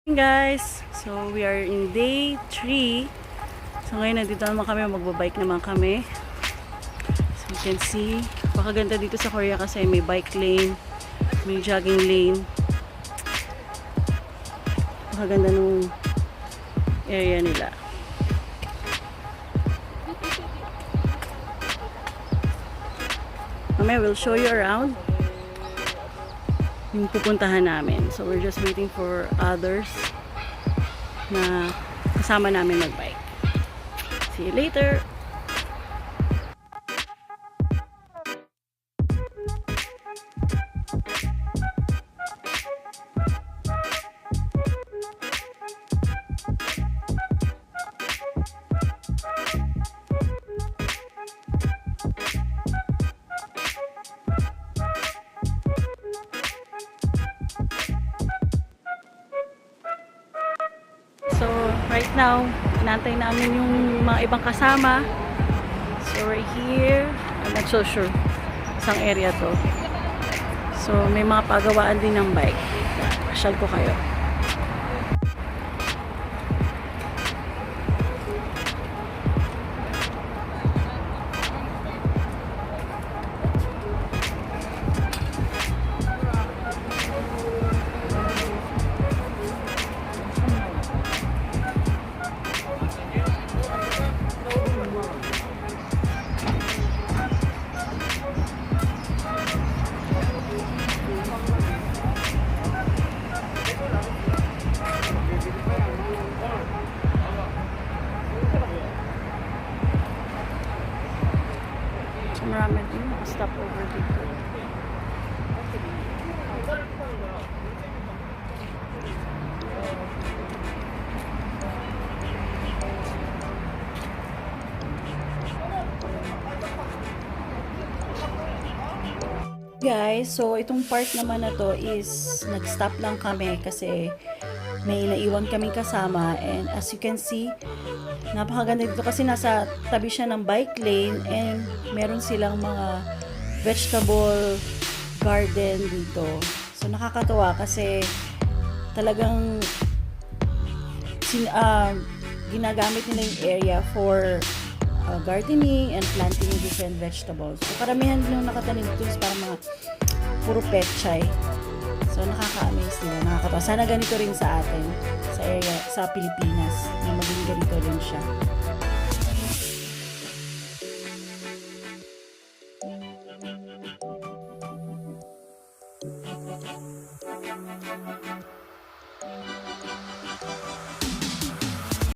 Guys, so we are in day 3. So ngayon nandito naman kami, magbabike naman kami. So you can see, pakaganda dito sa Korea kasi may bike lane, may jogging lane. Pakaganda nung area nila. Mamaya we'll show you around yung pupuntahan namin. So we're just waiting for others na kasama namin magbike. See you later! So, right now, inantay namin yung mga ibang kasama. So, we're here. I'm not so sure saan area to. So, may mga pagawaan din ng bike. Pasyal ko kayo. So, marami din stop over dito. Guys, so itong part naman na to is nag-stop lang kami kasi may naiwan kaming kasama, and as you can see, napakaganda dito kasi nasa tabi siya ng bike lane and meron silang mga vegetable garden dito. So nakakatuwa kasi talagang ginagamit nila yung area for gardening and planting different vegetables. So karamihan nung nakatanim dito is parang mga puro pechay. So nakaka-amaze nila, nakakatawa. Sana ganito rin sa atin, sa area, sa Pilipinas, na maging ganito rin siya.